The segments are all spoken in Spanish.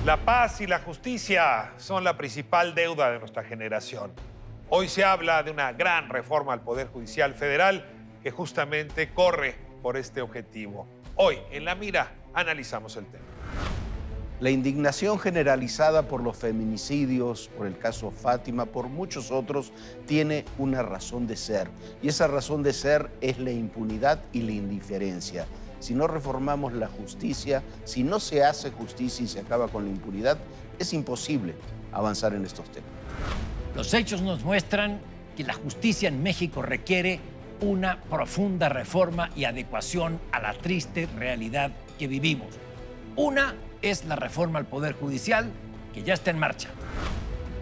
La paz y la justicia son la principal deuda de nuestra generación. Hoy se habla de una gran reforma al Poder Judicial Federal que justamente corre por este objetivo. Hoy, en La Mira, analizamos el tema. La indignación generalizada por los feminicidios, por el caso Fátima, por muchos otros, tiene una razón de ser. Y esa razón de ser es la impunidad y la indiferencia. Si no reformamos la justicia, si no se hace justicia y se acaba con la impunidad, es imposible avanzar en estos temas. Los hechos nos muestran que la justicia en México requiere una profunda reforma y adecuación a la triste realidad que vivimos. Una es la reforma al Poder Judicial, que ya está en marcha.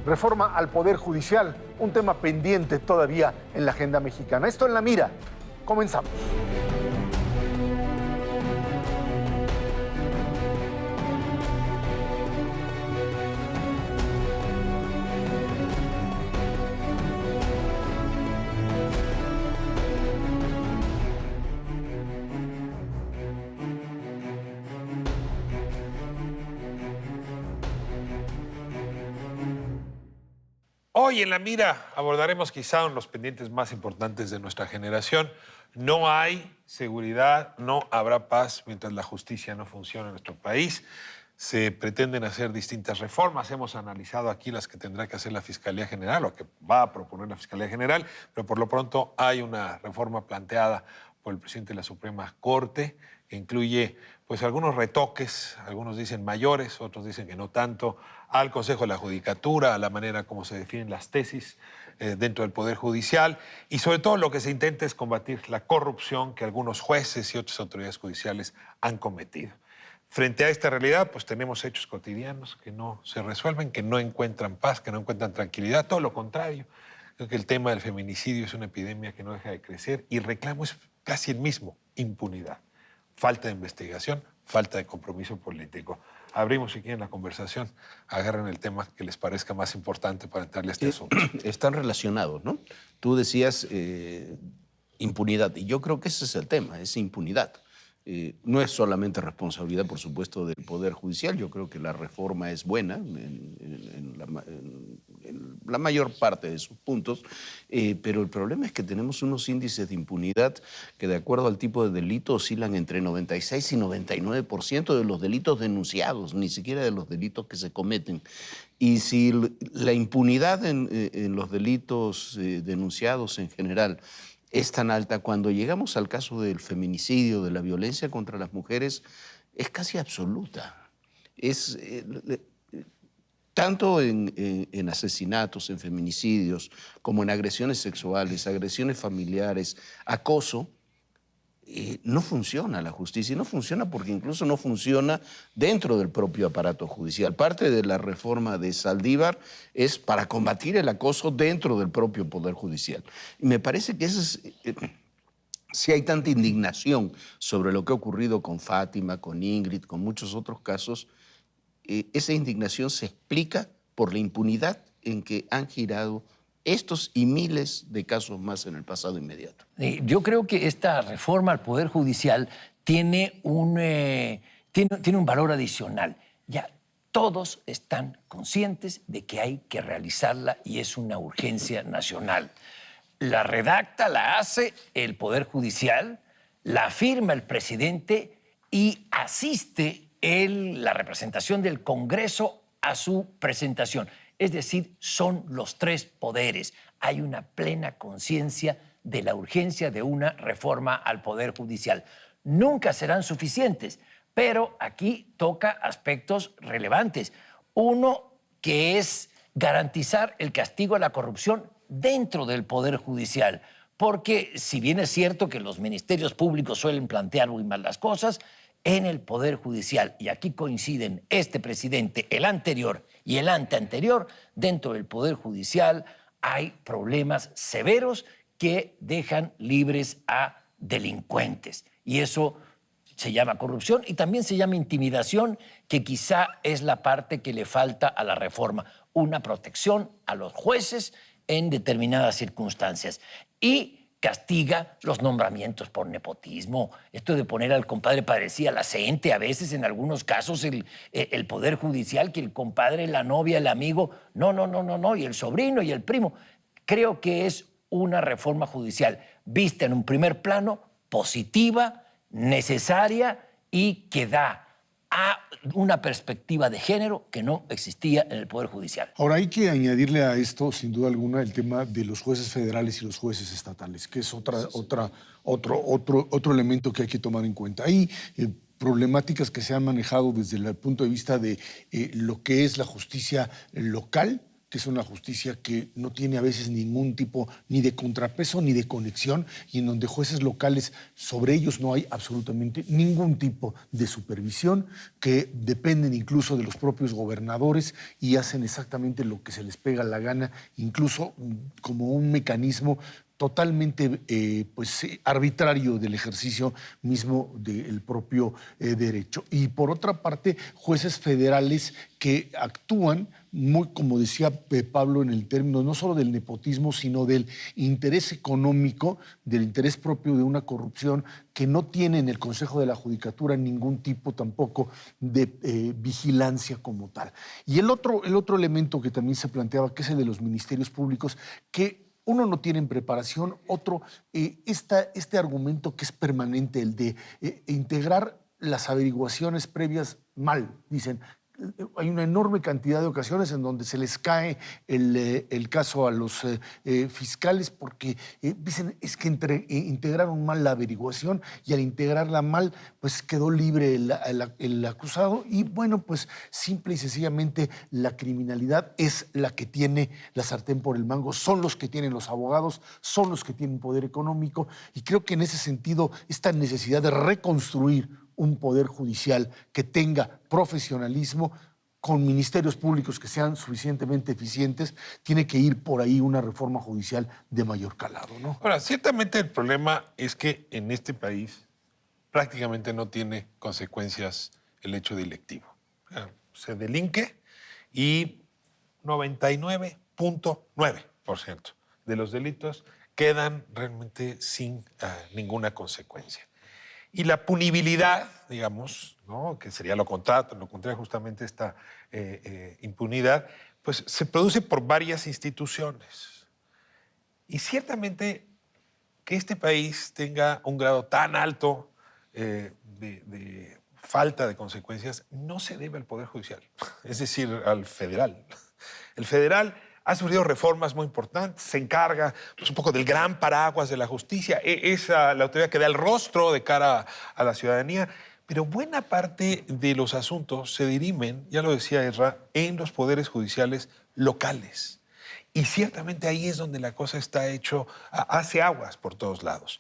Reforma al Poder Judicial, un tema pendiente todavía en la agenda mexicana. Esto en La Mira. Comenzamos. Hoy en La Mira abordaremos quizá uno de los pendientes más importantes de nuestra generación. No hay seguridad, no habrá paz mientras la justicia no funcione en nuestro país. Se pretenden hacer distintas reformas. Hemos analizado aquí las que tendrá que hacer la Fiscalía General o que va a proponer la Fiscalía General, pero por lo pronto hay una reforma planteada por el presidente de la Suprema Corte que incluye pues algunos retoques, algunos dicen mayores, otros dicen que no tanto, al Consejo de la Judicatura, a la manera como se definen las tesis dentro del Poder Judicial y sobre todo lo que se intenta es combatir la corrupción que algunos jueces y otras autoridades judiciales han cometido. Frente a esta realidad, pues tenemos hechos cotidianos que no se resuelven, que no encuentran paz, que no encuentran tranquilidad, todo lo contrario. Creo que el tema del feminicidio es una epidemia que no deja de crecer y el reclamo es casi el mismo, impunidad. Falta de investigación, falta de compromiso político. Abrimos, si quieren, la conversación. Agarren el tema que les parezca más importante para entrarle a este asunto. Están relacionados, ¿no? Tú decías impunidad, y yo creo que ese es el tema, es impunidad. No es solamente responsabilidad, por supuesto, del Poder Judicial. Yo creo que la reforma es buena en la mayor parte de sus puntos, pero el problema es que tenemos unos índices de impunidad que, de acuerdo al tipo de delito, oscilan entre 96 y 99% de los delitos denunciados, ni siquiera de los delitos que se cometen. Y si la impunidad en los delitos denunciados en general es tan alta, cuando llegamos al caso del feminicidio, de la violencia contra las mujeres, es casi absoluta. Es tanto en asesinatos, en feminicidios, como en agresiones sexuales, agresiones familiares, acoso. No funciona la justicia, y no funciona porque incluso no funciona dentro del propio aparato judicial. Parte de la reforma de Saldívar es para combatir el acoso dentro del propio Poder Judicial. Y me parece que si hay tanta indignación sobre lo que ha ocurrido con Fátima, con Ingrid, con muchos otros casos, esa indignación se explica por la impunidad en que han girado estos y miles de casos más en el pasado inmediato. Yo creo que esta reforma al Poder Judicial tiene un valor adicional. Ya todos están conscientes de que hay que realizarla y es una urgencia nacional. La redacta, la hace el Poder Judicial, la firma el presidente y asiste la representación del Congreso a su presentación. Es decir, son los tres poderes. Hay una plena conciencia de la urgencia de una reforma al Poder Judicial. Nunca serán suficientes, pero aquí toca aspectos relevantes. Uno, que es garantizar el castigo a la corrupción dentro del Poder Judicial. Porque si bien es cierto que los ministerios públicos suelen plantear muy mal las cosas, en el Poder Judicial, y aquí coinciden este presidente, el anterior y el anteanterior, dentro del Poder Judicial hay problemas severos que dejan libres a delincuentes. Y eso se llama corrupción y también se llama intimidación, que quizá es la parte que le falta a la reforma, una protección a los jueces en determinadas circunstancias. Y castiga los nombramientos por nepotismo. Esto de poner al compadre parecía la gente, a veces en algunos casos el Poder Judicial, que el compadre, la novia, el amigo, no, y el sobrino y el primo. Creo que es una reforma judicial vista en un primer plano, positiva, necesaria y que da a una perspectiva de género que no existía en el Poder Judicial. Ahora hay que añadirle a esto, sin duda alguna, el tema de los jueces federales y los jueces estatales, que es otro elemento que hay que tomar en cuenta. Hay problemáticas que se han manejado desde el punto de vista de lo que es la justicia local, que es una justicia que no tiene a veces ningún tipo ni de contrapeso ni de conexión, y en donde jueces locales, sobre ellos no hay absolutamente ningún tipo de supervisión, que dependen incluso de los propios gobernadores y hacen exactamente lo que se les pega la gana, incluso como un mecanismo totalmente arbitrario del ejercicio mismo del propio derecho. Y por otra parte, jueces federales que actúan muy, como decía Pablo, en el término no solo del nepotismo, sino del interés económico, del interés propio de una corrupción que no tiene en el Consejo de la Judicatura ningún tipo tampoco de vigilancia como tal. Y el otro elemento que también se planteaba, que es el de los ministerios públicos, que uno no tiene en preparación, otro, este argumento que es permanente, el de integrar las averiguaciones previas mal, dicen. Hay una enorme cantidad de ocasiones en donde se les cae el caso a los fiscales porque dicen es que integraron mal la averiguación y al integrarla mal pues quedó libre el acusado y bueno, pues simple y sencillamente la criminalidad es la que tiene la sartén por el mango, son los que tienen los abogados, son los que tienen poder económico y creo que en ese sentido esta necesidad de reconstruir un poder judicial que tenga profesionalismo con ministerios públicos que sean suficientemente eficientes, tiene que ir por ahí una reforma judicial de mayor calado, ¿no? Ahora, ciertamente el problema es que en este país prácticamente no tiene consecuencias el hecho delictivo. Se delinque y 99.9% de los delitos quedan realmente sin ninguna consecuencia. Y la punibilidad, digamos, ¿no? Que sería lo contrario justamente esta impunidad, pues se produce por varias instituciones. Y ciertamente que este país tenga un grado tan alto de falta de consecuencias no se debe al Poder Judicial, es decir, al federal. El federal ha sufrido reformas muy importantes, se encarga pues, un poco del gran paraguas de la justicia, es la autoridad que da el rostro de cara a la ciudadanía, pero buena parte de los asuntos se dirimen, ya lo decía Ezra, en los poderes judiciales locales. Y ciertamente ahí es donde la cosa está hecho, hace aguas por todos lados.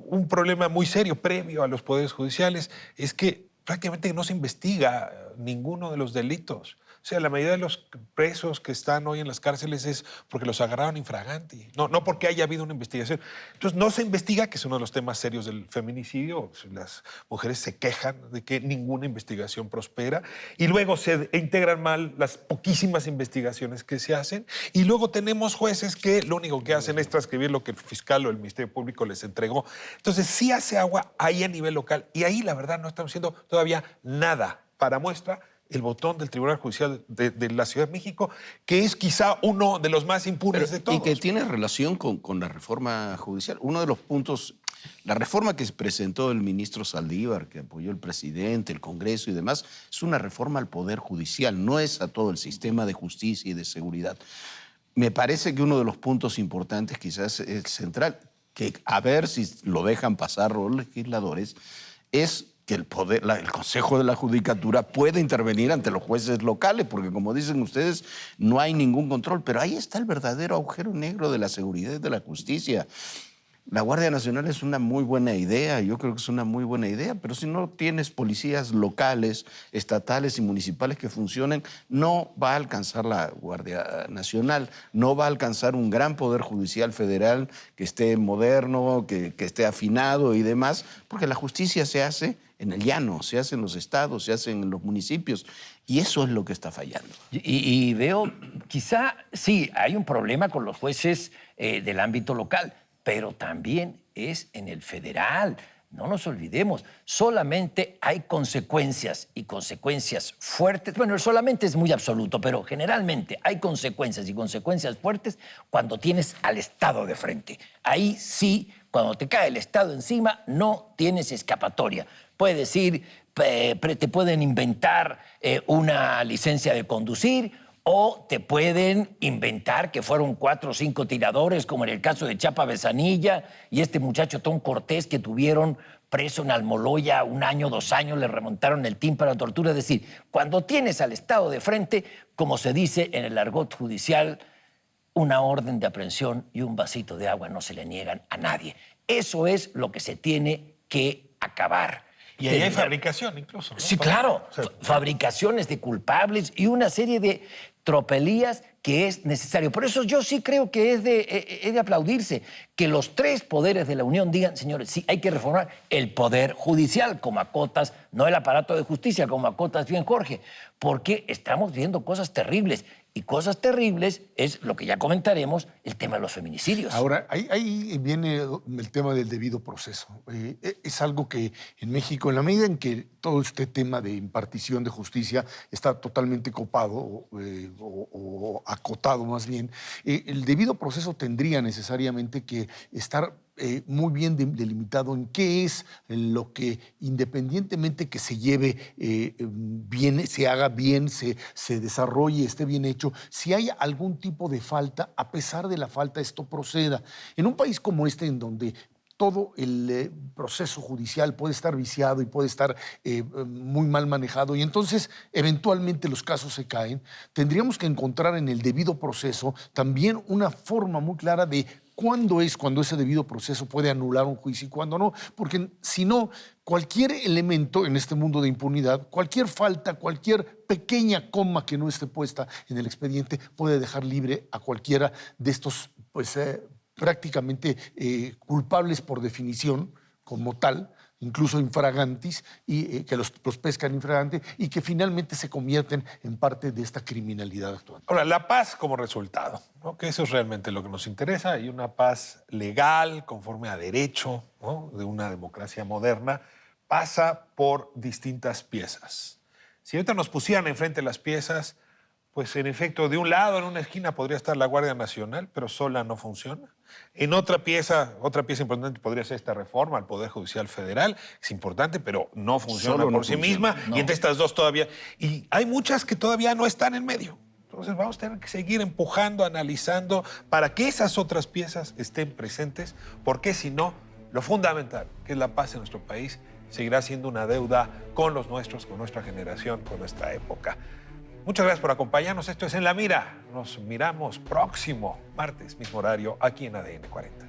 Un problema muy serio previo a los poderes judiciales es que prácticamente no se investiga ninguno de los delitos. O sea, la mayoría de los presos que están hoy en las cárceles es porque los agarraron infraganti, no porque haya habido una investigación. Entonces, no se investiga, que es uno de los temas serios del feminicidio. Las mujeres se quejan de que ninguna investigación prospera y luego se integran mal las poquísimas investigaciones que se hacen y luego tenemos jueces que lo único que hacen es transcribir lo que el fiscal o el Ministerio Público les entregó. Entonces, sí hace agua ahí a nivel local y ahí, la verdad, no estamos haciendo todavía nada. Para muestra, el botón del Tribunal Judicial de la Ciudad de México, que es quizá uno de los más impunes de todos. Y que tiene relación con la reforma judicial. Uno de los puntos, la reforma que presentó el ministro Saldívar, que apoyó el presidente, el Congreso y demás, es una reforma al Poder Judicial, no es a todo el sistema de justicia y de seguridad. Me parece que uno de los puntos importantes, quizás el central, que a ver si lo dejan pasar los legisladores, es que el Consejo de la Judicatura puede intervenir ante los jueces locales, porque como dicen ustedes, no hay ningún control. Pero ahí está el verdadero agujero negro de la seguridad y de la justicia. La Guardia Nacional es una muy buena idea, yo creo que es una muy buena idea, pero si no tienes policías locales, estatales y municipales que funcionen, no va a alcanzar la Guardia Nacional, no va a alcanzar un gran poder judicial federal que esté moderno, que esté afinado y demás, porque la justicia se hace en el llano, se hace en los estados, se hace en los municipios, y eso es lo que está fallando. Y veo, quizá sí, hay un problema con los jueces del ámbito local, pero también es en el federal. No nos olvidemos, solamente hay consecuencias y consecuencias fuertes. Bueno, el solamente es muy absoluto, pero generalmente hay consecuencias y consecuencias fuertes cuando tienes al Estado de frente. Ahí sí, cuando te cae el Estado encima, no tienes escapatoria. Puedes decir, te pueden inventar una licencia de conducir, o te pueden inventar que fueron 4 o 5 tiradores, como en el caso de Chapa Besanilla y este muchacho Tom Cortés, que tuvieron preso en Almoloya 1 año, 2 años, le remontaron el tímpano a tortura. Es decir, cuando tienes al Estado de frente, como se dice en el argot judicial, una orden de aprehensión y un vasito de agua no se le niegan a nadie. Eso es lo que se tiene que acabar. Y ahí hay fabricación incluso, ¿no? Sí, claro. Fabricaciones de culpables y una serie de tropelías que es necesario. Por eso yo sí creo que es de aplaudirse que los 3 poderes de la Unión digan, señores, sí, hay que reformar el poder judicial, como acotas, no el aparato de justicia, como acotas bien Jorge, porque estamos viendo cosas terribles. Y cosas terribles es lo que ya comentaremos, el tema de los feminicidios. Ahora, ahí viene el tema del debido proceso. Es algo que en México, en la medida en que todo este tema de impartición de justicia está totalmente copado o acotado más bien, el debido proceso tendría necesariamente que estar muy bien delimitado en qué es lo que, independientemente que se lleve bien, se haga bien, se desarrolle, esté bien hecho, si hay algún tipo de falta, a pesar de la falta, esto proceda. En un país como este, en donde todo el proceso judicial puede estar viciado y puede estar muy mal manejado y entonces eventualmente los casos se caen, tendríamos que encontrar en el debido proceso también una forma muy clara de cuándo ese debido proceso puede anular un juicio y cuándo no, porque si no, cualquier elemento en este mundo de impunidad, cualquier falta, cualquier pequeña coma que no esté puesta en el expediente puede dejar libre a cualquiera de estos, pues, prácticamente culpables por definición como tal, incluso infragantis, y que los pescan infraganti y que finalmente se convierten en parte de esta criminalidad actual. Ahora, la paz como resultado, ¿no? Que eso es realmente lo que nos interesa, y una paz legal, conforme a derecho, ¿no? De una democracia moderna, pasa por distintas piezas. Si ahorita nos pusieran enfrente las piezas, pues en efecto, de un lado, en una esquina, podría estar la Guardia Nacional, pero sola no funciona. En otra pieza importante podría ser esta reforma al Poder Judicial Federal. Es importante, pero no funciona Solo no por sí funciona. misma. Y entre estas dos todavía. Y hay muchas que todavía no están en medio. Entonces vamos a tener que seguir empujando, analizando, para que esas otras piezas estén presentes, porque si no, lo fundamental, que es la paz en nuestro país, seguirá siendo una deuda con los nuestros, con nuestra generación, con nuestra época. Muchas gracias por acompañarnos. Esto es En la Mira. Nos miramos próximo martes, mismo horario, aquí en ADN 40.